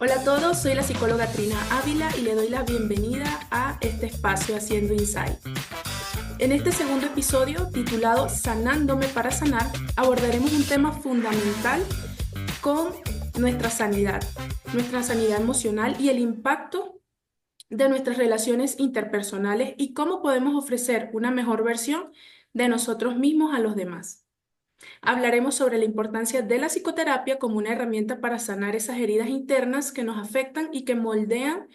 Hola a todos, soy la psicóloga Trina Ávila y le doy la bienvenida a este espacio Haciendo Insight. En este segundo episodio, titulado Sanándome para sanar, abordaremos un tema fundamental con nuestra sanidad emocional y el impacto de nuestras relaciones interpersonales y cómo podemos ofrecer una mejor versión de nosotros mismos a los demás. Hablaremos sobre la importancia de la psicoterapia como una herramienta para sanar esas heridas internas que nos afectan y que moldean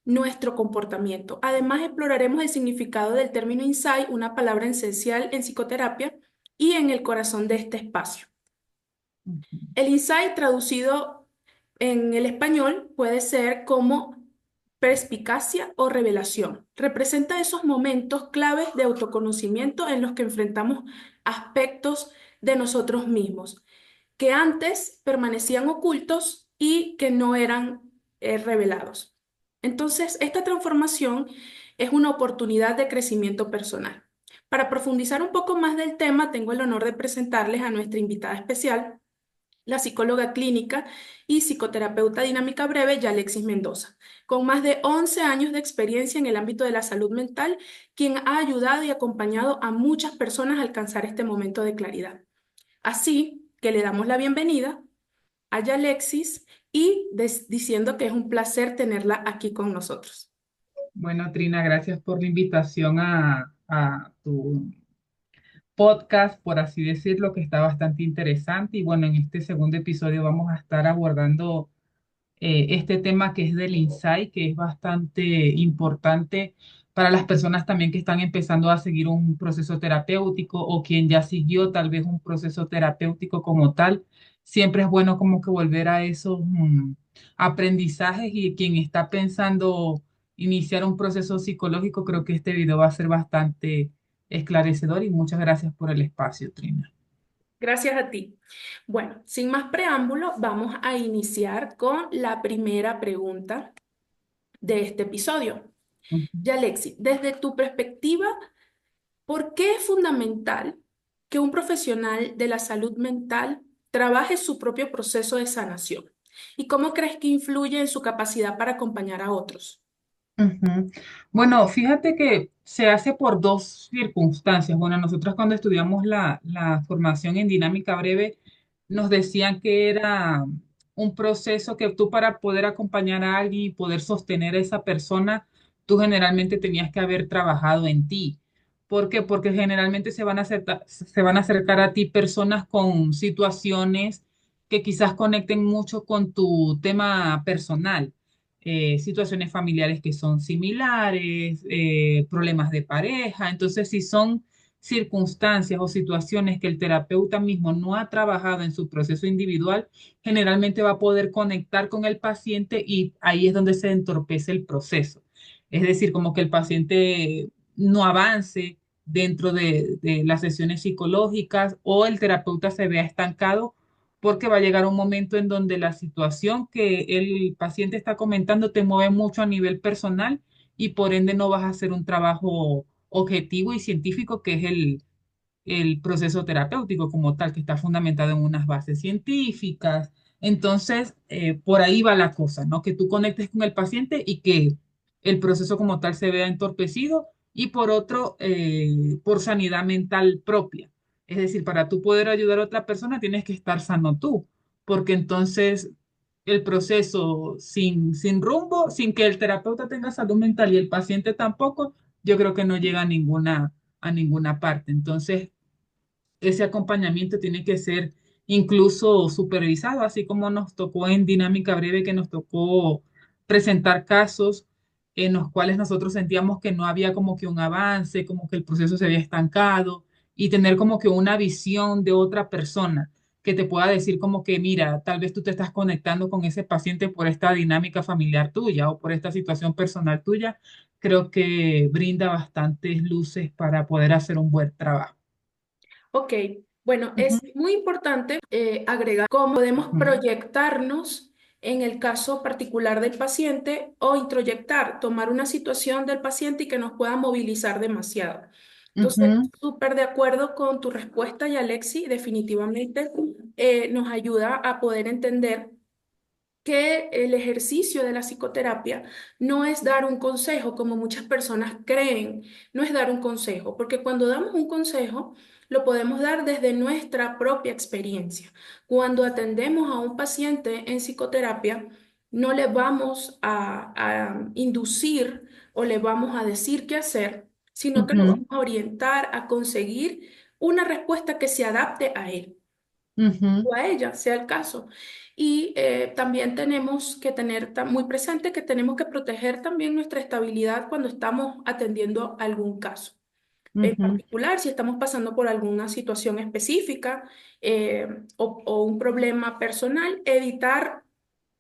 nuestro comportamiento. Además, exploraremos el significado del término insight, una palabra esencial en psicoterapia y en el corazón de este espacio. Ujú. El insight traducido en el español puede ser como perspicacia o revelación. Representa esos momentos claves de autoconocimiento en los que enfrentamos aspectos de nosotros mismos que antes permanecían ocultos y que no eran revelados. Entonces, esta transformación es una oportunidad de crecimiento personal. Para profundizar un poco más del tema, tengo el honor de presentarles a nuestra invitada especial, la psicóloga clínica y psicoterapeuta dinámica breve, Yalexis Mendoza, con más de 11 años de experiencia en el ámbito de la salud mental, quien ha ayudado y acompañado a muchas personas a alcanzar este momento de claridad. Así que le damos la bienvenida a Yalexis y diciendo que es un placer tenerla aquí con nosotros. Bueno, Trina, gracias por la invitación a tu podcast, por así decirlo, que está bastante interesante. Y bueno, en este segundo episodio vamos a estar abordando este tema que es del insight, que es bastante importante para las personas también que están empezando a seguir un proceso terapéutico o quien ya siguió tal vez un proceso terapéutico como tal. Siempre es bueno como que volver a esos aprendizajes y quien está pensando iniciar un proceso psicológico, creo que este video va a ser bastante esclarecedor y muchas gracias por el espacio, Trina. Gracias a ti. Bueno, sin más preámbulo, vamos a iniciar con la primera pregunta de este episodio. Yalexis, desde tu perspectiva, ¿por qué es fundamental que un profesional de la salud mental trabaje su propio proceso de sanación? ¿Y cómo crees que influye en su capacidad para acompañar a otros? Ujú. Bueno, fíjate que se hace por dos circunstancias. Bueno, nosotros cuando estudiamos la formación en dinámica breve, nos decían que era un proceso que tú para poder acompañar a alguien y poder sostener a esa persona, tú generalmente tenías que haber trabajado en ti. ¿Por qué? Porque generalmente se van a acercar a ti personas con situaciones que quizás conecten mucho con tu tema personal, situaciones familiares que son similares, problemas de pareja. Entonces, si son circunstancias o situaciones que el terapeuta mismo no ha trabajado en su proceso individual, generalmente va a poder conectar con el paciente y ahí es donde se entorpece el proceso. Es decir, como que el paciente no avance dentro de las sesiones psicológicas o el terapeuta se vea estancado porque va a llegar un momento en donde la situación que el paciente está comentando te mueve mucho a nivel personal y por ende no vas a hacer un trabajo objetivo y científico que es el proceso terapéutico como tal, que está fundamentado en unas bases científicas. Entonces, por ahí va la cosa, ¿no? Que tú conectes con el paciente y que el proceso como tal se vea entorpecido y por otro, por sanidad mental propia. Es decir, para tú poder ayudar a otra persona tienes que estar sano tú, porque entonces el proceso sin rumbo, sin que el terapeuta tenga salud mental y el paciente tampoco, yo creo que no llega a ninguna parte. Entonces, ese acompañamiento tiene que ser incluso supervisado, así como nos tocó en Dinámica Breve, que nos tocó presentar casos en los cuales nosotros sentíamos que no había como que un avance, como que el proceso se había estancado y tener como que una visión de otra persona que te pueda decir como que, mira, tal vez tú te estás conectando con ese paciente por esta dinámica familiar tuya o por esta situación personal tuya, creo que brinda bastantes luces para poder hacer un buen trabajo. Ok, bueno, Ujú, es muy importante agregar cómo podemos ujú. proyectarnos en el caso particular del paciente o introyectar, tomar una situación del paciente y que nos pueda movilizar demasiado. Entonces, Ujú. súper de acuerdo con tu respuesta, y Alexi, definitivamente nos ayuda a poder entender que el ejercicio de la psicoterapia no es dar un consejo, como muchas personas creen, no es dar un consejo, porque cuando damos un consejo, lo podemos dar desde nuestra propia experiencia. Cuando atendemos a un paciente en psicoterapia, no le vamos a inducir o le vamos a decir qué hacer, sino que lo Ujú, vamos a orientar a conseguir una respuesta que se adapte a él ujú, o a ella, sea el caso. Y también tenemos que tener muy presente que tenemos que proteger también nuestra estabilidad cuando estamos atendiendo algún caso. En ujú. particular, si estamos pasando por alguna situación específica eh, o un problema personal, evitar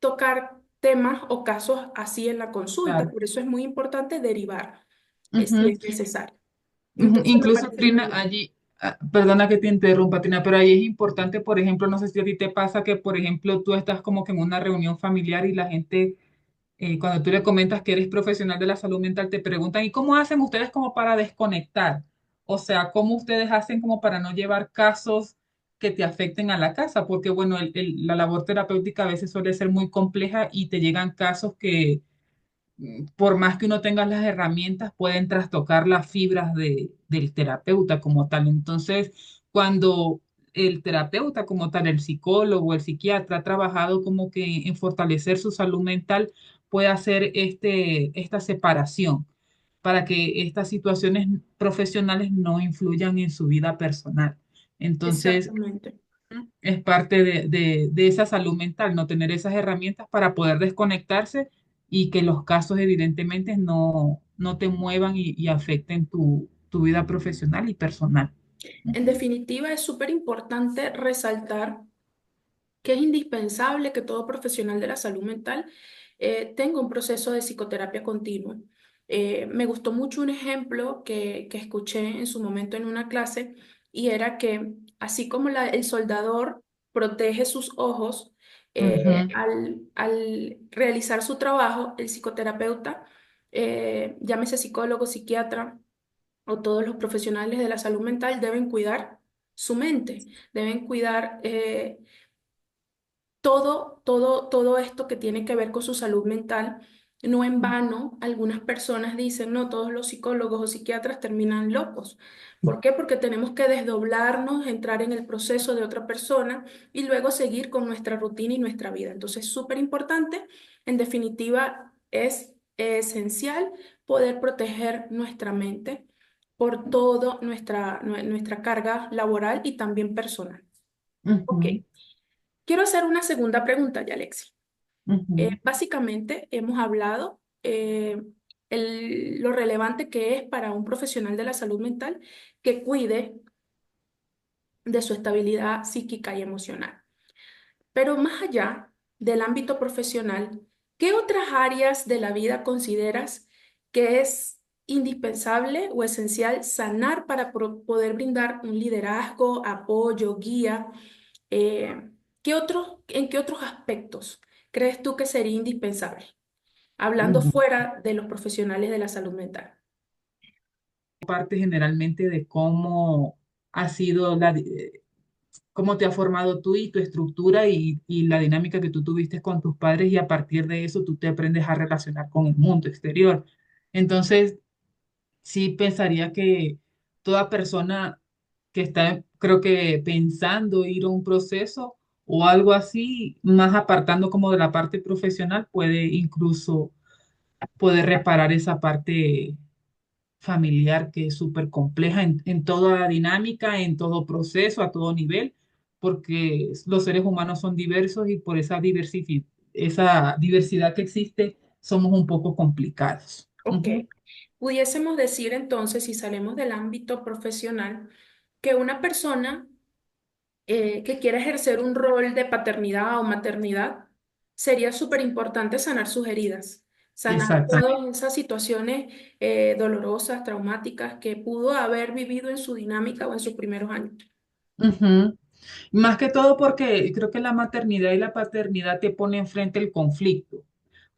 tocar temas o casos así en la consulta. Claro. Por eso es muy importante derivar, si Ujú. es necesario. Ujú. Entonces, me Incluso, parece muy Trina, bien. allí, perdona que te interrumpa, Trina, pero ahí es importante, por ejemplo, no sé si a ti te pasa que, por ejemplo, tú estás como que en una reunión familiar y la gente, cuando tú le comentas que eres profesional de la salud mental, te preguntan, ¿y cómo hacen ustedes como para desconectar? O sea, ¿cómo ustedes hacen como para no llevar casos que te afecten a la casa? Porque, bueno, la labor terapéutica a veces suele ser muy compleja y te llegan casos que por más que uno tenga las herramientas, pueden trastocar las fibras del terapeuta como tal. Entonces, cuando el terapeuta como tal, el psicólogo, el psiquiatra, ha trabajado como que en fortalecer su salud mental, puede hacer esta separación para que estas situaciones profesionales no influyan en su vida personal. Entonces, Exactamente. es parte de esa salud mental, no tener esas herramientas para poder desconectarse y que los casos evidentemente no te muevan y afecten tu vida profesional y personal. En Ujú, definitiva, es súper importante resaltar que es indispensable que todo profesional de la salud mental tenga un proceso de psicoterapia continua. Me gustó mucho un ejemplo que escuché en su momento en una clase y era que así como el soldador protege sus ojos ujú, al realizar su trabajo, el psicoterapeuta, llámese psicólogo, psiquiatra, o todos los profesionales de la salud mental deben cuidar su mente, deben cuidar todo esto que tiene que ver con su salud mental. No en vano, algunas personas dicen, no, todos los psicólogos o psiquiatras terminan locos. ¿Por qué? Porque tenemos que desdoblarnos, entrar en el proceso de otra persona y luego seguir con nuestra rutina y nuestra vida. Entonces, súper importante. En definitiva, es esencial poder proteger nuestra mente por toda nuestra carga laboral y también personal. Ok, ujú, quiero hacer una segunda pregunta, Yalexi. ujú, Básicamente, hemos hablado lo relevante que es para un profesional de la salud mental que cuide de su estabilidad psíquica y emocional. Pero más allá del ámbito profesional, ¿qué otras áreas de la vida consideras que es indispensable o esencial sanar para poder brindar un liderazgo, apoyo, guía? Eh, en qué otros aspectos crees tú que sería indispensable? Hablando ujú. fuera de los profesionales de la salud mental. Parte generalmente de cómo ha sido cómo te ha formado tú y tu estructura y la dinámica que tú tuviste con tus padres y a partir de eso tú te aprendes a relacionar con el mundo exterior. Entonces, sí pensaría que toda persona que está, creo que pensando ir a un proceso o algo así, más apartando como de la parte profesional, puede incluso poder reparar esa parte familiar que es súper compleja en toda dinámica, en todo proceso, a todo nivel, porque los seres humanos son diversos y por esa diversidad que existe, somos un poco complicados. Ok. Ujú. Pudiésemos decir entonces, si salimos del ámbito profesional, que una persona que quiera ejercer un rol de paternidad o maternidad, sería súper importante sanar sus heridas, sanar Exacto. todas esas situaciones dolorosas, traumáticas que pudo haber vivido en su dinámica o en sus primeros años. Ujú. Más que todo porque creo que la maternidad y la paternidad te ponen enfrente el conflicto.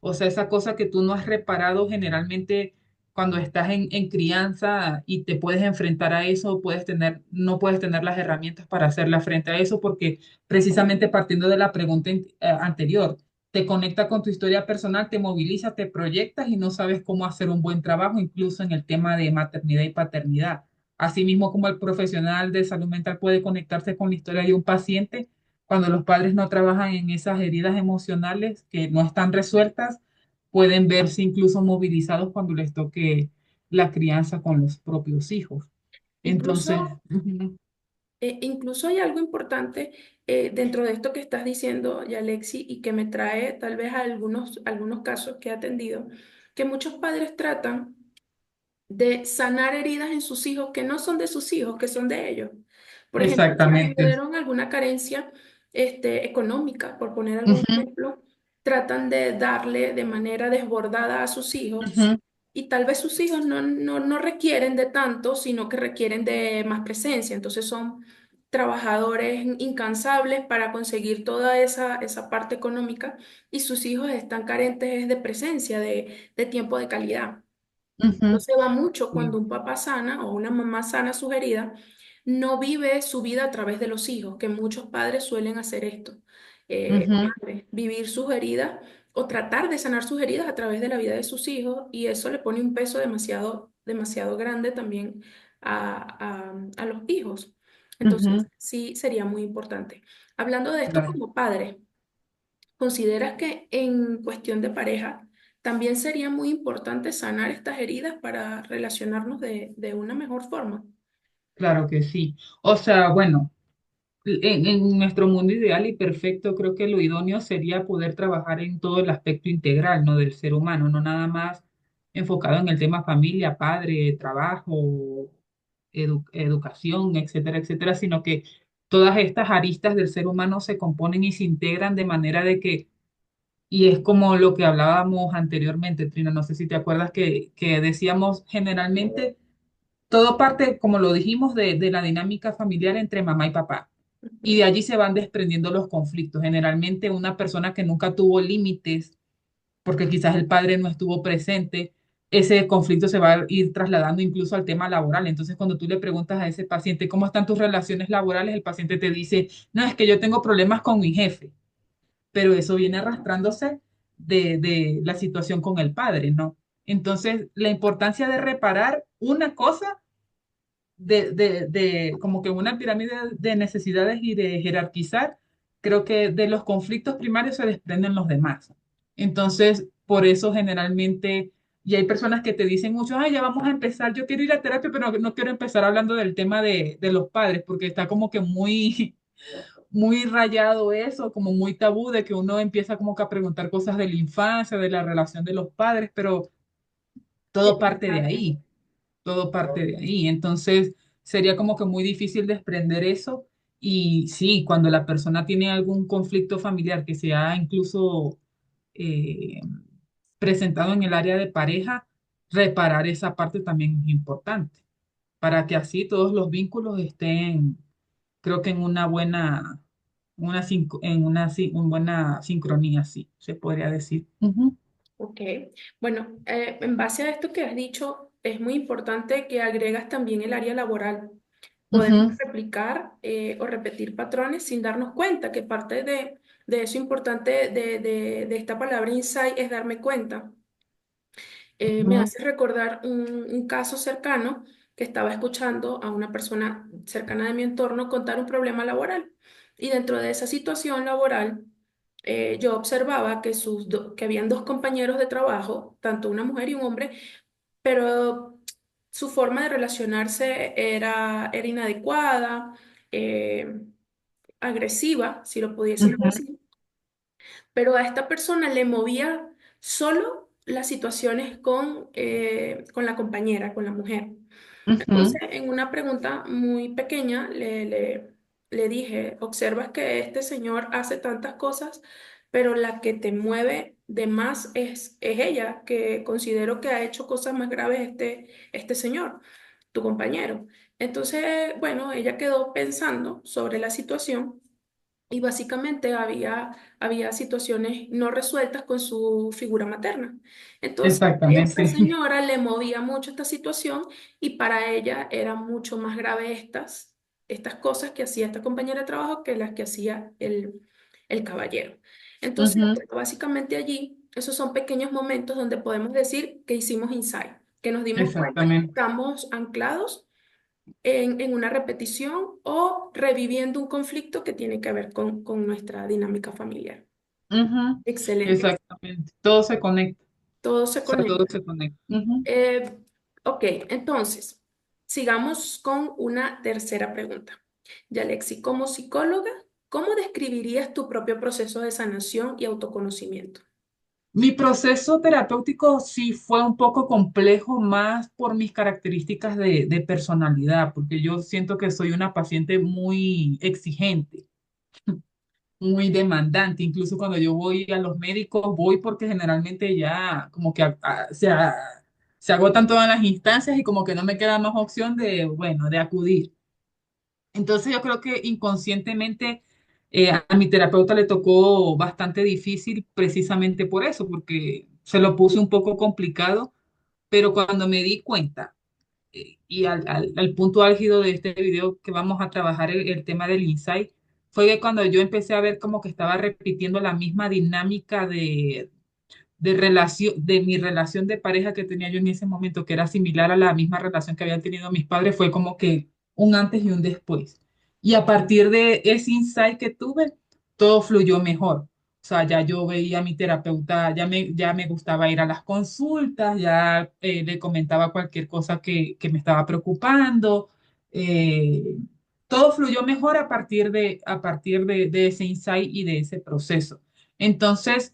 O sea, esa cosa que tú no has reparado generalmente cuando estás en crianza y te puedes enfrentar a eso, no puedes tener las herramientas para hacerla frente a eso porque precisamente partiendo de la pregunta anterior, te conecta con tu historia personal, te moviliza, te proyectas y no sabes cómo hacer un buen trabajo, incluso en el tema de maternidad y paternidad. Asimismo, como el profesional de salud mental puede conectarse con la historia de un paciente, cuando los padres no trabajan en esas heridas emocionales que no están resueltas, pueden verse incluso movilizados cuando les toque la crianza con los propios hijos. Entonces, Incluso incluso hay algo importante dentro de esto que estás diciendo, Yalexi, y que me trae tal vez a algunos casos que he atendido, que muchos padres tratan de sanar heridas en sus hijos que no son de sus hijos, que son de ellos. Por ejemplo, si exactamente. tuvieron alguna carencia económica, por poner algún Ujú, ejemplo, tratan de darle de manera desbordada a sus hijos ujú, y tal vez sus hijos no requieren de tanto, sino que requieren de más presencia. Entonces son trabajadores incansables para conseguir toda esa parte económica y sus hijos están carentes de presencia, de tiempo de calidad. No ujú. se va mucho cuando Sí. un papá sana o una mamá sana su herida, no vive su vida a través de los hijos, que muchos padres suelen hacer esto, o Ujú, madres, vivir sus heridas o tratar de sanar sus heridas a través de la vida de sus hijos y eso le pone un peso demasiado grande también a los hijos. Entonces, ujú. sí, sería muy importante. Hablando de esto Claro, como padre. ¿Consideras que en cuestión de pareja también sería muy importante sanar estas heridas para relacionarnos de una mejor forma? claro que sí. O sea, bueno, en nuestro mundo ideal y perfecto, creo que lo idóneo sería poder trabajar en todo el aspecto integral, ¿no? Del ser humano, no nada más enfocado en el tema familia, padre, trabajo, educación, etcétera, etcétera, sino que todas estas aristas del ser humano se componen y se integran de manera de que, y es como lo que hablábamos anteriormente, Trina, no sé si te acuerdas que decíamos generalmente todo parte, como lo dijimos, de la dinámica familiar entre mamá y papá. Y de Ujú. allí se van desprendiendo los conflictos. Generalmente una persona que nunca tuvo límites, porque quizás el padre no estuvo presente, ese conflicto se va a ir trasladando incluso al tema laboral. Entonces, cuando tú le preguntas a ese paciente cómo están tus relaciones laborales, el paciente te dice, no, es que yo tengo problemas con mi jefe, pero eso viene arrastrándose de la situación con el padre, ¿no? Entonces, la importancia de reparar una cosa como que una pirámide de necesidades y de jerarquizar, creo que de los conflictos primarios se desprenden los demás. Entonces, por eso generalmente, y hay personas que te dicen mucho, ay, ya vamos a empezar, yo quiero ir a terapia, pero no quiero empezar hablando del tema de los padres, porque está como que muy, muy rayado eso, como muy tabú de que uno empieza como que a preguntar cosas de la infancia, de la relación de los padres, pero todo parte de Exacto. ahí, todo parte de ahí. Entonces, sería como que muy difícil desprender eso. Y sí, cuando la persona tiene algún conflicto familiar que se ha incluso eh, presentado en el área de pareja, reparar esa parte también es importante, para que así todos los vínculos estén, creo que en una buena sincronía, sí, se podría decir. Ujú, Ok. Bueno, en base a esto que has dicho, es muy importante que agregas también el área laboral. Podemos ujú, replicar o repetir patrones sin darnos cuenta, que parte de eso importante de esta palabra insight es darme cuenta. Me ujú, hace recordar un caso cercano que estaba escuchando a una persona cercana de mi entorno contar un problema laboral. Y dentro de esa situación laboral, yo observaba que habían dos compañeros de trabajo, tanto una mujer y un hombre, pero su forma de relacionarse era inadecuada, eh, agresiva, si lo pudiésemos ujú, decir, pero a esta persona le movía solo las situaciones con la compañera, con la mujer. Entonces, ujú, en una pregunta muy pequeña, le dije, observas que este señor hace tantas cosas, pero la que te mueve de más es ella, que considero que ha hecho cosas más graves este señor, tu compañero. Entonces, bueno, ella quedó pensando sobre la situación. Y básicamente había situaciones no resueltas con su figura materna. Entonces, esta exactamente. señora le movía mucho esta situación y para ella era mucho más grave estas cosas que hacía esta compañera de trabajo que las que hacía el caballero. Entonces, Ujú, bueno, básicamente allí, esos son pequeños momentos donde podemos decir que hicimos insight, que nos dimos cuenta que exactamente. estamos anclados en una repetición o reviviendo un conflicto que tiene que ver con nuestra dinámica familiar. Ujú, Excelente. exactamente. Todo se conecta. Todo se O sea, todo conecta. se conecta. Ujú. Eh, ok, entonces, sigamos con una tercera pregunta. Yalexi, como psicóloga, ¿cómo describirías tu propio proceso de sanación y autoconocimiento? Mi proceso terapéutico sí fue un poco complejo, más por mis características de personalidad, porque yo siento que soy una paciente muy exigente, muy demandante. Incluso cuando yo voy a los médicos, voy porque generalmente ya como que se agotan todas las instancias y como que no me queda más opción de, bueno, de acudir. Entonces yo creo que inconscientemente a mi terapeuta le tocó bastante difícil precisamente por eso, porque se lo puse un poco complicado, pero cuando me di cuenta y al punto álgido de este video que vamos a trabajar el tema del insight, fue que cuando yo empecé a ver como que estaba repitiendo la misma dinámica de relación, de mi relación de pareja que tenía yo en ese momento, que era similar a la misma relación que habían tenido mis padres, fue como que un antes y un después. Y a partir de ese insight que tuve, todo fluyó mejor. O sea, ya yo veía a mi terapeuta, ya me gustaba ir a las consultas, ya le comentaba cualquier cosa que me estaba preocupando. eh, Todo fluyó mejor a partir de ese insight y de ese proceso. Entonces,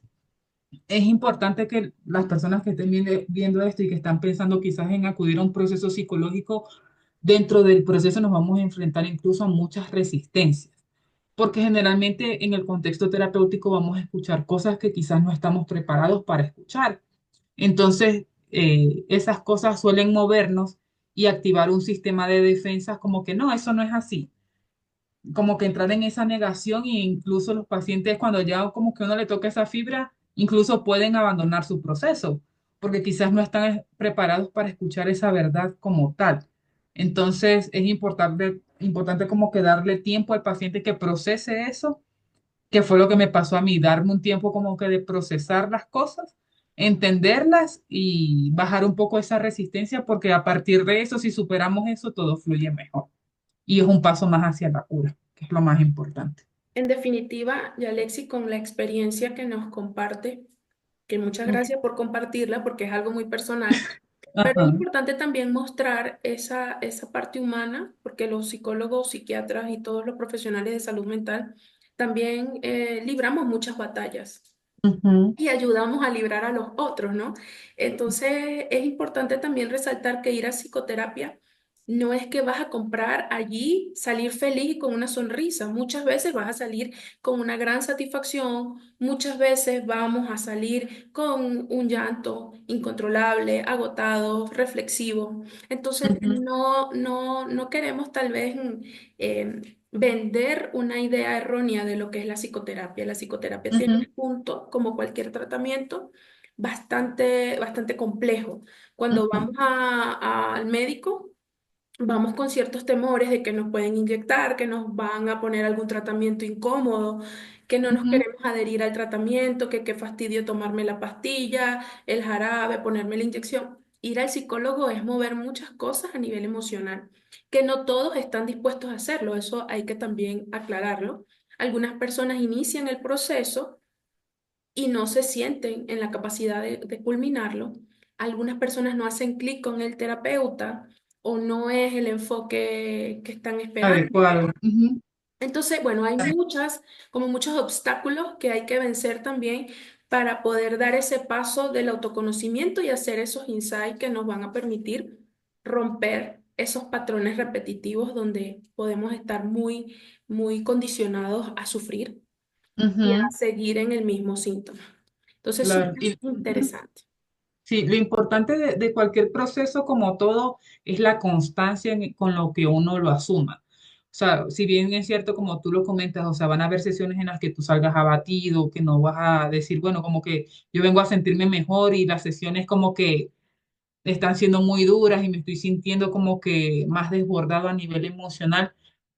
es importante que las personas que estén viendo esto y que están pensando quizás en acudir a un proceso psicológico, dentro del proceso nos vamos a enfrentar incluso a muchas resistencias, porque generalmente en el contexto terapéutico vamos a escuchar cosas que quizás no estamos preparados para escuchar. Entonces, esas cosas suelen movernos y activar un sistema de defensas como que no, eso no es así, como que entrar en esa negación, e incluso los pacientes cuando ya como que uno le toca esa fibra, incluso pueden abandonar su proceso, porque quizás no están preparados para escuchar esa verdad como tal. Entonces es importante como que darle tiempo al paciente que procese eso, que fue lo que me pasó a mí, darme un tiempo como que de procesar las cosas, entenderlas y bajar un poco esa resistencia, porque a partir de eso, si superamos eso, todo fluye mejor y es un paso más hacia la cura, que es lo más importante. En definitiva, Yalexi, con la experiencia que nos comparte, que muchas Ujú. gracias por compartirla porque es algo muy personal, pero es Ajá. importante también mostrar esa parte humana, porque los psicólogos, psiquiatras y todos los profesionales de salud mental también libramos muchas batallas Ujú, y ayudamos a librar a los otros, ¿no? Entonces, es importante también resaltar que ir a psicoterapia no es que vas a comprar allí, salir feliz y con una sonrisa. Muchas veces vas a salir con una gran satisfacción, muchas veces vamos a salir con un llanto incontrolable, agotado, reflexivo. Entonces, ujú, no queremos tal vez vender una idea errónea de lo que es la psicoterapia. La psicoterapia tiene ujú, un punto, como cualquier tratamiento, bastante complejo. Cuando ujú, vamos al médico, vamos con ciertos temores de que nos pueden inyectar, que nos van a poner algún tratamiento incómodo, que no nos ujú, queremos adherir al tratamiento, que qué fastidio tomarme la pastilla, el jarabe, ponerme la inyección. Ir al psicólogo es mover muchas cosas a nivel emocional, que no todos están dispuestos a hacerlo, eso hay que también aclararlo. Algunas personas inician el proceso y no se sienten en la capacidad de culminarlo. Algunas personas no hacen clic con el terapeuta o no es el enfoque que están esperando. adecuado. Ujú, Entonces, bueno, hay como muchos obstáculos que hay que vencer también para poder dar ese paso del autoconocimiento y hacer esos insights que nos van a permitir romper esos patrones repetitivos donde podemos estar muy condicionados a sufrir y a ujú, seguir en el mismo síntoma. Entonces, claro. súper Ujú. interesante. Sí, lo importante de cualquier proceso, como todo, es la constancia con lo que uno lo asuma. O sea, si bien es cierto, como tú lo comentas, o sea, van a haber sesiones en las que tú salgas abatido, que no vas a decir, bueno, como que yo vengo a sentirme mejor y las sesiones como que están siendo muy duras y me estoy sintiendo como que más desbordado a nivel emocional.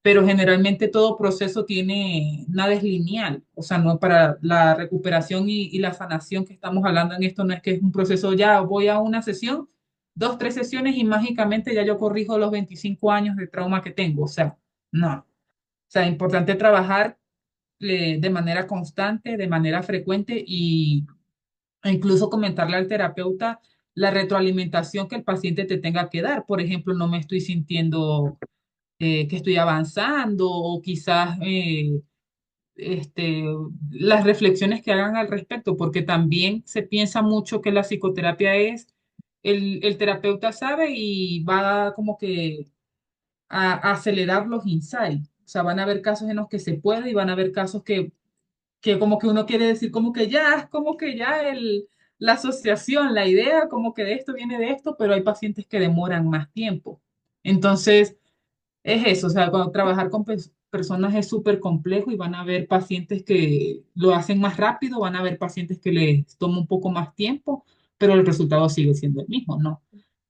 pero generalmente todo proceso tiene, nada es lineal, o sea, no para la recuperación y la sanación que estamos hablando en esto, no es que es un proceso, ya voy a una sesión, dos, tres sesiones y mágicamente ya yo corrijo los 25 años de trauma que tengo, o sea, no. O sea, es importante trabajar de manera constante, de manera frecuente e incluso comentarle al terapeuta la retroalimentación que el paciente te tenga que dar. Por ejemplo, no me estoy sintiendo que estoy avanzando o quizás este, las reflexiones que hagan al respecto, porque también se piensa mucho que la psicoterapia es, el terapeuta sabe y va como que a acelerar los insights. O sea, van a haber casos en los que se puede y van a haber casos que como que uno quiere decir como que ya la asociación, la idea, como que de esto viene de esto, pero hay pacientes que demoran más tiempo. Entonces, es eso, o sea, cuando trabajar con personas es súper complejo y van a haber pacientes que lo hacen más rápido, van a haber pacientes que les toma un poco más tiempo, pero el resultado sigue siendo el mismo, ¿no?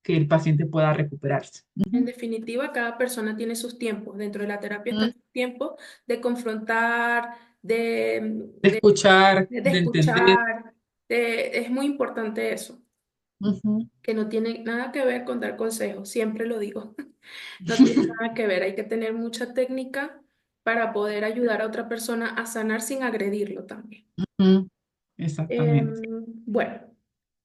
Que el paciente pueda recuperarse. En Ujú. definitiva, cada persona tiene sus tiempos. Dentro de la terapia Ujú. están sus tiempos de confrontar, De escuchar, de de entender. escuchar. Es muy importante eso, Ujú. que no tiene nada que ver con dar consejos, siempre lo digo. No tiene nada que ver, hay que tener mucha técnica para poder ayudar a otra persona a sanar sin agredirlo también. Ujú. Exactamente. Bueno,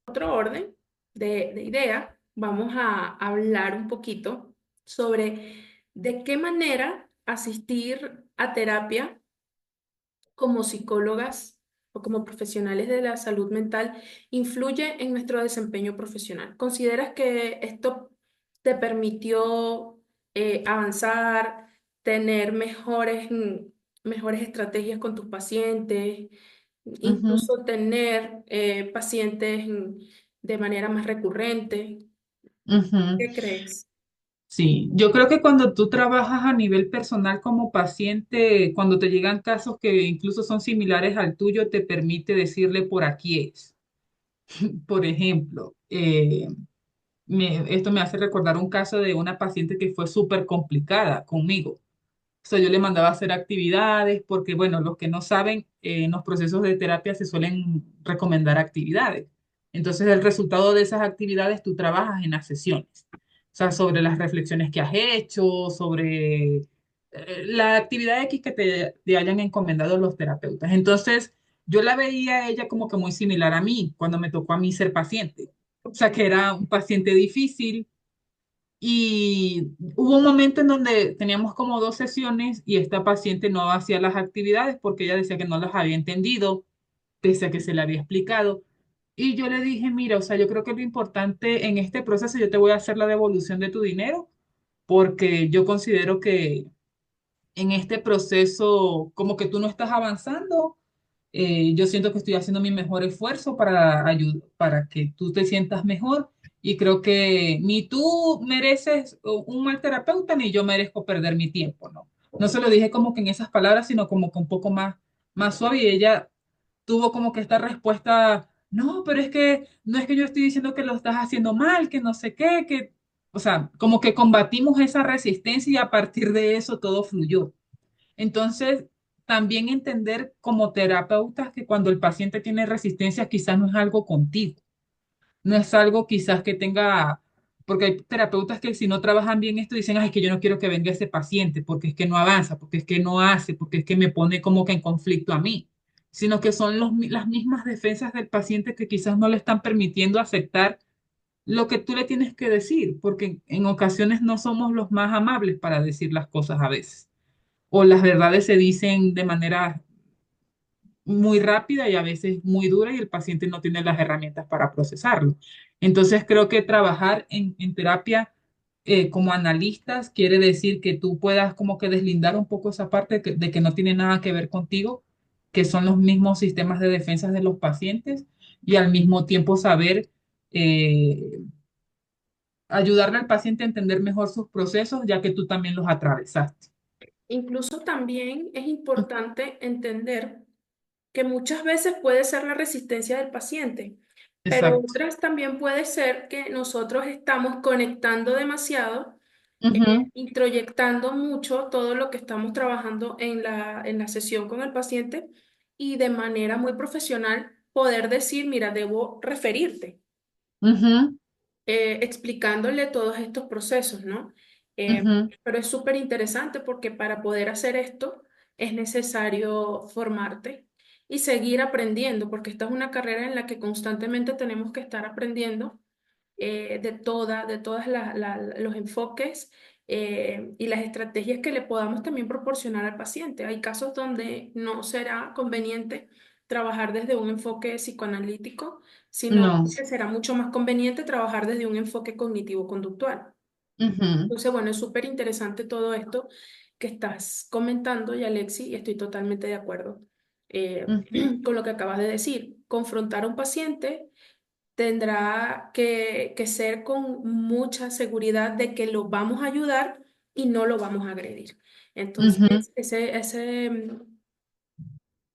otro orden de idea, vamos a hablar un poquito sobre de qué manera asistir a terapia como psicólogas o como profesionales de la salud mental influye en nuestro desempeño profesional. ¿Consideras que esto te permitió avanzar, tener mejores estrategias con tus pacientes, Ujú. incluso tener pacientes de manera más recurrente? Ujú. ¿Qué crees? Sí, yo creo que cuando tú trabajas a nivel personal como paciente, cuando te llegan casos que incluso son similares al tuyo, te permite decirle por aquí es. Por ejemplo, esto me hace recordar un caso de una paciente que fue súper complicada conmigo. O sea, yo le mandaba a hacer actividades porque, bueno, los que no saben, en los procesos de terapia se suelen recomendar actividades. Entonces, el resultado de esas actividades tú trabajas en las sesiones. O sea, sobre las reflexiones que has hecho, sobre la actividad X que te hayan encomendado los terapeutas. Entonces, yo la veía a ella como que muy similar a mí, cuando me tocó a mí ser paciente. O sea, que era un paciente difícil, y hubo un momento en donde teníamos como dos sesiones y esta paciente no hacía las actividades porque ella decía que no las había entendido, pese a que se le había explicado. Y yo le dije, mira, o sea, yo creo que lo importante en este proceso, yo te voy a hacer la devolución de tu dinero porque yo considero que en este proceso como que tú no estás avanzando. Yo siento que estoy haciendo mi mejor esfuerzo para para que tú te sientas mejor y creo que ni tú mereces un mal terapeuta ni yo merezco perder mi tiempo, ¿no? No se lo dije como que en esas palabras, sino como que un poco más suave y ella tuvo como que esta respuesta, no, pero es que no es que yo estoy diciendo que lo estás haciendo mal, que no sé qué, que, o sea, como que combatimos esa resistencia y a partir de eso todo fluyó. Entonces, también entender como terapeutas que cuando el paciente tiene resistencia quizás no es algo contigo, no es algo quizás que tenga, porque hay terapeutas que si no trabajan bien esto dicen, ay, es que yo no quiero que venga ese paciente porque es que no avanza, porque es que no hace, porque es que me pone como que en conflicto a mí, sino que son las mismas defensas del paciente que quizás no le están permitiendo aceptar lo que tú le tienes que decir, porque en ocasiones no somos los más amables para decir las cosas a veces o las verdades se dicen de manera muy rápida y a veces muy dura y el paciente no tiene las herramientas para procesarlo. Entonces creo que trabajar en terapia como analistas quiere decir que tú puedas como que deslindar un poco esa parte de que no tiene nada que ver contigo, que son los mismos sistemas de defensa de los pacientes y al mismo tiempo saber eh, ayudarle al paciente a entender mejor sus procesos, ya que tú también los atravesaste. Incluso también es importante entender que muchas veces puede ser la resistencia del paciente, pero Exacto. otras también puede ser que nosotros estamos conectando demasiado Ujú, introyectando mucho todo lo que estamos trabajando en la sesión con el paciente y de manera muy profesional poder decir, mira, debo referirte, ujú, explicándole todos estos procesos, ¿no? ujú. Pero es súper interesante porque para poder hacer esto es necesario formarte y seguir aprendiendo, porque esta es una carrera en la que constantemente tenemos que estar aprendiendo de todas los enfoques y las estrategias que le podamos también proporcionar al paciente. Hay casos donde no será conveniente trabajar desde un enfoque psicoanalítico, sino No. que será mucho más conveniente trabajar desde un enfoque cognitivo-conductual. Ujú, Entonces, bueno, es súper interesante todo esto que estás comentando, y Alexi, y estoy totalmente de acuerdo ujú, con lo que acabas de decir. Confrontar a un paciente tendrá que ser con mucha seguridad de que lo vamos a ayudar y no lo vamos a agredir. ujú. Entonces, ese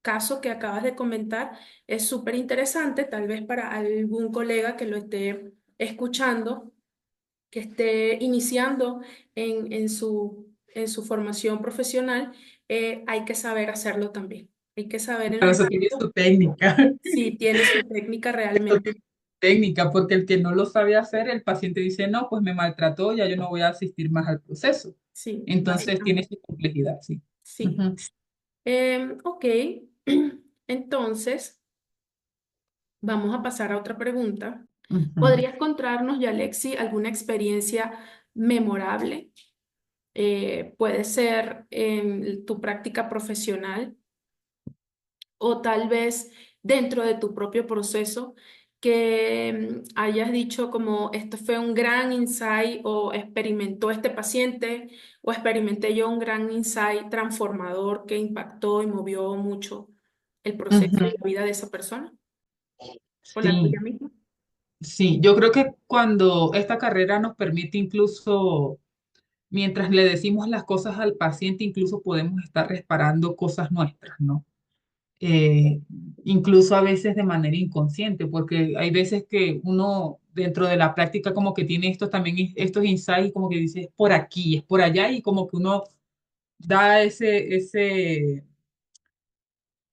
caso que acabas de comentar es súper interesante, tal vez para algún colega que lo esté escuchando, que esté iniciando en su formación profesional, hay que saber hacerlo también. Hay que saber en Pero los eso tiene casos su técnica. si tiene su técnica Eso realmente. tiene técnica, porque el que no lo sabe hacer, el paciente dice, no, pues me maltrató, ya yo no voy a asistir más al proceso. Sí, Entonces tiene básicamente. su complejidad, sí. Sí. Ujú, Ok. Entonces, vamos a pasar a otra pregunta. ujú, ¿Podrías contarnos, Yalexi, alguna experiencia memorable? Puede ser en tu práctica profesional o tal vez dentro de tu propio proceso que hayas dicho como esto fue un gran insight o experimentó este paciente o experimenté yo un gran insight transformador que impactó y movió mucho el proceso y ujú. la vida de esa persona o la tuya Sí, misma. sí, yo creo que cuando esta carrera nos permite incluso, mientras le decimos las cosas al paciente, incluso podemos estar reparando cosas nuestras, ¿no? eh, Incluso a veces de manera inconsciente, porque hay veces que uno dentro de la práctica como que tiene estos también, estos insights, como que dice, es por aquí, es por allá, y como que uno da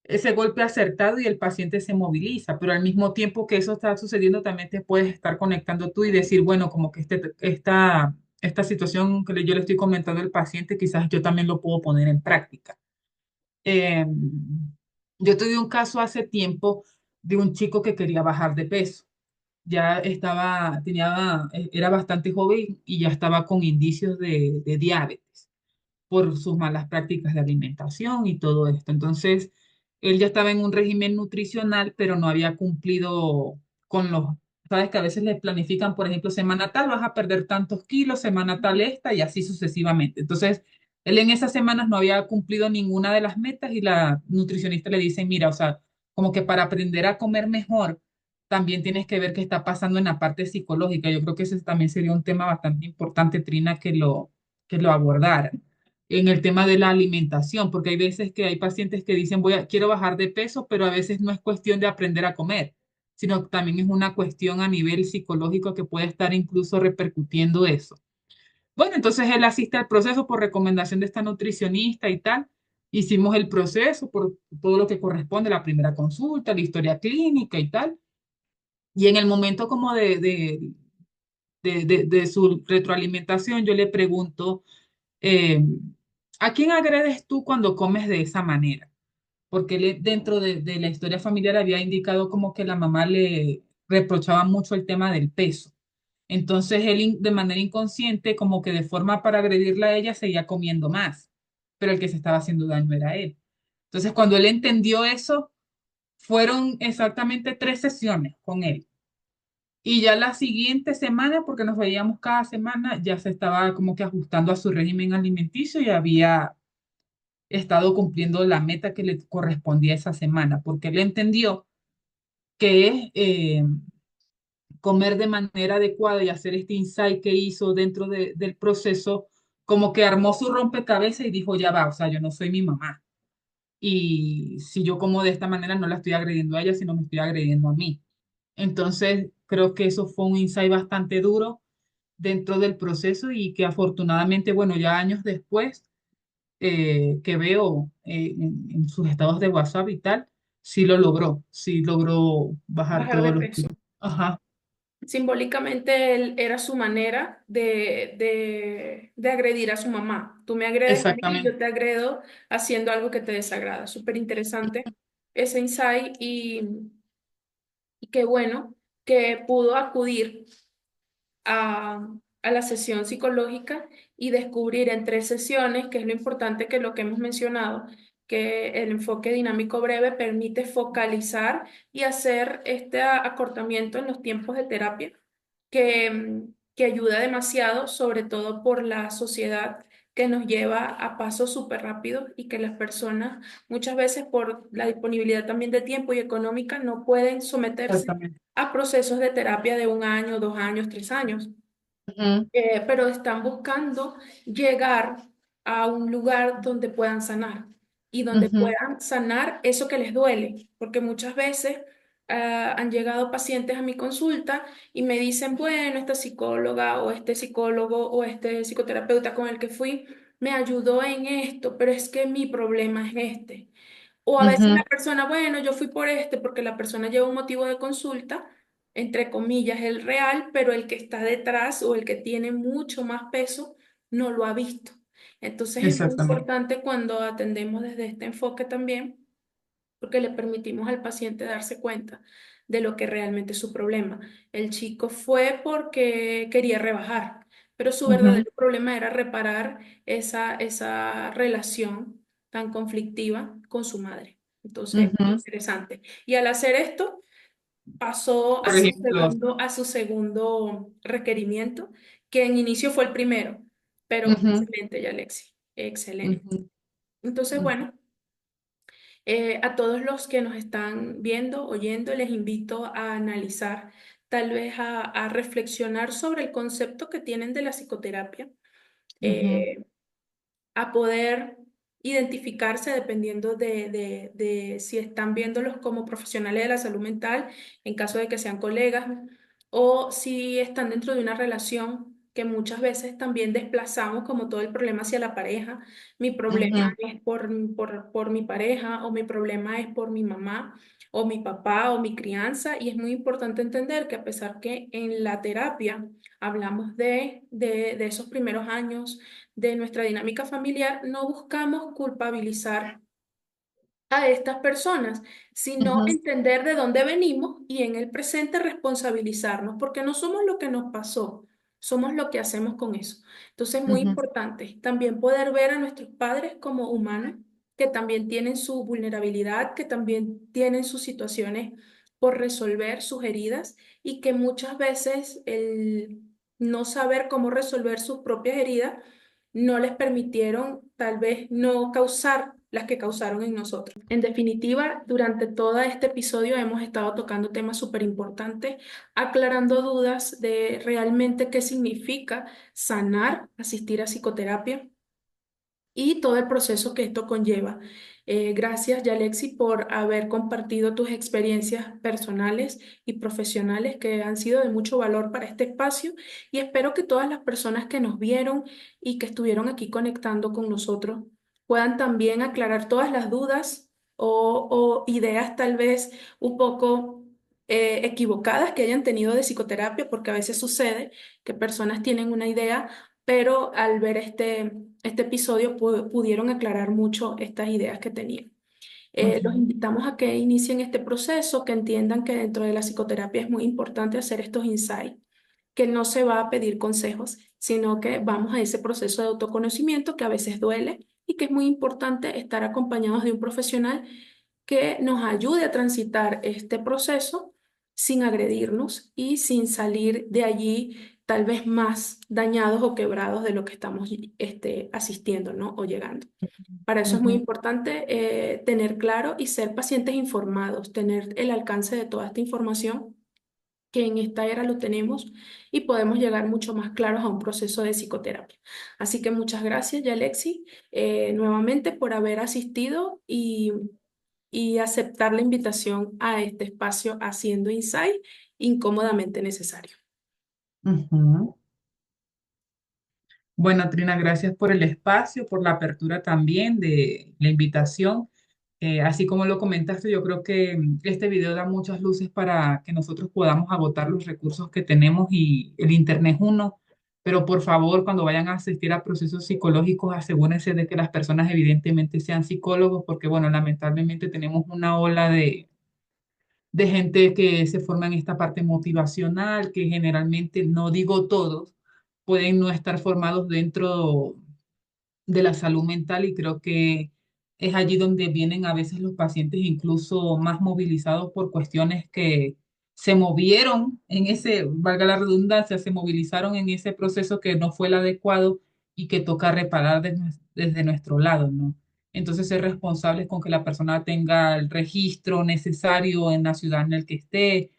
ese golpe acertado y el paciente se moviliza, pero al mismo tiempo que eso está sucediendo, también te puedes estar conectando tú y decir, bueno, como que esta situación que yo le estoy comentando al paciente, quizás yo también lo puedo poner en práctica. Eh, yo tuve un caso hace tiempo de un chico que quería bajar de peso. Ya era bastante joven y ya estaba con indicios de diabetes por sus malas prácticas de alimentación y todo esto. Entonces, él ya estaba en un régimen nutricional, pero no había cumplido con sabes que a veces le planifican, por ejemplo, semana tal vas a perder tantos kilos, semana tal esta y así sucesivamente. Entonces, él en esas semanas no había cumplido ninguna de las metas y la nutricionista le dice, mira, o sea, como que para aprender a comer mejor, también tienes que ver qué está pasando en la parte psicológica. Yo creo que ese también sería un tema bastante importante, Trina, que lo abordara en el tema de la alimentación, porque hay veces que hay pacientes que dicen, quiero bajar de peso, pero a veces no es cuestión de aprender a comer, sino también es una cuestión a nivel psicológico que puede estar incluso repercutiendo eso. Bueno, entonces él asiste al proceso por recomendación de esta nutricionista y tal. Hicimos el proceso por todo lo que corresponde, la primera consulta, la historia clínica y tal. Y en el momento como de su retroalimentación, yo le pregunto, eh, ¿a quién agredes tú cuando comes de esa manera? Porque dentro de la historia familiar había indicado como que la mamá le reprochaba mucho el tema del peso. Entonces él de manera inconsciente, como que de forma para agredirla a ella, seguía comiendo más, pero el que se estaba haciendo daño era él. Entonces cuando él entendió eso, fueron exactamente 3 sesiones con él. Y ya la siguiente semana, porque nos veíamos cada semana, ya se estaba como que ajustando a su régimen alimenticio y había estado cumpliendo la meta que le correspondía esa semana, porque él entendió que es comer de manera adecuada y hacer este insight que hizo dentro del proceso, como que armó su rompecabezas y dijo, ya va, o sea, yo no soy mi mamá. Y si yo como de esta manera, no la estoy agrediendo a ella, sino me estoy agrediendo a mí. Entonces, creo que eso fue un insight bastante duro dentro del proceso y que afortunadamente, bueno, ya años después que veo en sus estados de WhatsApp y tal, sí logró bajar Bajar de todos los peso. kilos. Ajá, Simbólicamente era su manera de agredir a su mamá. Tú me agredes a mí y exactamente. yo te agredo haciendo algo que te desagrada. Súper interesante ese insight y qué bueno que pudo acudir a la sesión psicológica y descubrir en 3 sesiones, que es lo importante que lo que hemos mencionado, que el enfoque dinámico breve permite focalizar y hacer este acortamiento en los tiempos de terapia, que ayuda demasiado, sobre todo por la sociedad que nos lleva a pasos súper rápidos y que las personas muchas veces por la disponibilidad también de tiempo y económica no pueden someterse Exactamente. a procesos de terapia de 1 año, 2 años, 3 años, Ujú, pero están buscando llegar a un lugar donde puedan sanar y donde ujú, puedan sanar eso que les duele, porque muchas veces han llegado pacientes a mi consulta y me dicen, bueno, esta psicóloga o este psicólogo o este psicoterapeuta con el que fui me ayudó en esto, pero es que mi problema es este. O a veces la ujú, persona, bueno, yo fui por este porque la persona lleva un motivo de consulta, entre comillas, el real, pero el que está detrás o el que tiene mucho más peso no lo ha visto. Entonces es muy exactamente. importante cuando atendemos desde este enfoque también, porque le permitimos al paciente darse cuenta de lo que realmente es su problema. El chico fue porque quería rebajar, pero su Ujú, verdadero problema era reparar esa relación tan conflictiva con su madre. Entonces, ujú. interesante. Y al hacer esto, pasó Por ejemplo, a su segundo requerimiento, que en inicio fue el primero, pero ujú, excelente, Yalexi, excelente. ujú, Entonces, ujú, bueno. A todos los que nos están viendo, oyendo, les invito a analizar, tal vez a reflexionar sobre el concepto que tienen de la psicoterapia, ujú, eh, a poder identificarse dependiendo de si están viéndolos como profesionales de la salud mental, en caso de que sean colegas, o si están dentro de una relación que muchas veces también desplazamos como todo el problema hacia la pareja. Mi problema ujú, es por mi pareja, o mi problema es por mi mamá o mi papá o mi crianza, y es muy importante entender que a pesar que en la terapia hablamos de esos primeros años, de nuestra dinámica familiar, no buscamos culpabilizar a estas personas, sino ujú, entender de dónde venimos y en el presente responsabilizarnos, porque no somos lo que nos pasó, somos lo que hacemos con eso. Entonces, muy ujú, importante también poder ver a nuestros padres como humanos, que también tienen su vulnerabilidad, que también tienen sus situaciones por resolver, sus heridas, y que muchas veces el no saber cómo resolver sus propias heridas no les permitieron tal vez no causar las que causaron en nosotros. En definitiva, durante todo este episodio hemos estado tocando temas súper importantes, aclarando dudas de realmente qué significa sanar, asistir a psicoterapia y todo el proceso que esto conlleva. Gracias, Yalexi, por haber compartido tus experiencias personales y profesionales que han sido de mucho valor para este espacio, y espero que todas las personas que nos vieron y que estuvieron aquí conectando con nosotros puedan también aclarar todas las dudas o ideas tal vez un poco equivocadas que hayan tenido de psicoterapia, porque a veces sucede que personas tienen una idea, pero al ver este episodio pudieron aclarar mucho estas ideas que tenían. Los ujú, invitamos a que inicien este proceso, que entiendan que dentro de la psicoterapia es muy importante hacer estos insights, que no se va a pedir consejos, sino que vamos a ese proceso de autoconocimiento que a veces duele y que es muy importante estar acompañados de un profesional que nos ayude a transitar este proceso sin agredirnos y sin salir de allí tal vez más dañados o quebrados de lo que estamos asistiendo, ¿no? O llegando. Para eso es muy ujú, importante tener claro y ser pacientes informados, tener el alcance de toda esta información, que en esta era lo tenemos, y podemos llegar mucho más claros a un proceso de psicoterapia. Así que muchas gracias, Yalexi, nuevamente por haber asistido y aceptar la invitación a este espacio Haciendo Insight incómodamente necesario. ujú. Bueno, Trina, gracias por el espacio, por la apertura también de la invitación. Así como lo comentaste, yo creo que este video da muchas luces para que nosotros podamos agotar los recursos que tenemos y el Internet es uno, pero por favor, cuando vayan a asistir a procesos psicológicos, asegúrense de que las personas evidentemente sean psicólogos, porque bueno, lamentablemente tenemos una ola de gente que se forma en esta parte motivacional, que generalmente, no digo todos, pueden no estar formados dentro de la salud mental y creo que es allí donde vienen a veces los pacientes incluso más movilizados por cuestiones que se movieron en ese, valga la redundancia, se movilizaron en ese proceso que no fue el adecuado y que toca reparar desde nuestro lado, ¿no? Entonces, ser responsables con que la persona tenga el registro necesario en la ciudad en el que esté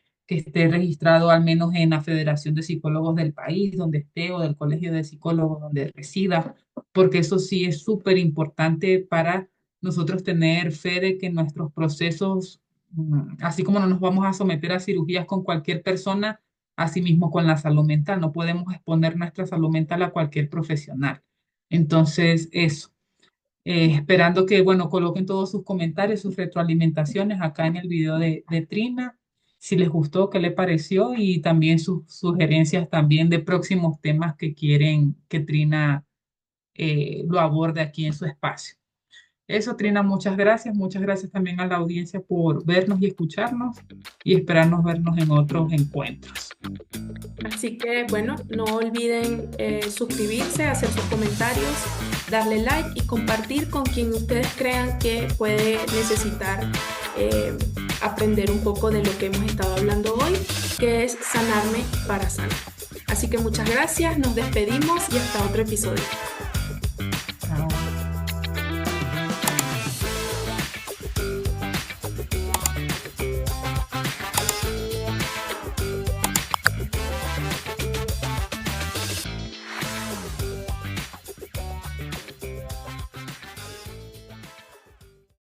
registrado al menos en la Federación de Psicólogos del país donde esté o del Colegio de Psicólogos donde resida, porque eso sí es súper importante para nosotros tener fe de que nuestros procesos, así como no nos vamos a someter a cirugías con cualquier persona, así mismo con la salud mental, no podemos exponer nuestra salud mental a cualquier profesional. Entonces, eso. Esperando que, bueno, coloquen todos sus comentarios, sus retroalimentaciones acá en el video de Trina, si les gustó, qué les pareció y también sus sugerencias también de próximos temas que quieren que Trina lo aborde aquí en su espacio. Eso, Trina, muchas gracias. Muchas gracias también a la audiencia por vernos y escucharnos y esperarnos vernos en otros encuentros. Así que bueno, no olviden suscribirse, hacer sus comentarios, darle like y compartir con quien ustedes crean que puede necesitar eh, aprender un poco de lo que hemos estado hablando hoy, que es sanarme para sanar. Así que muchas gracias, nos despedimos y hasta otro episodio.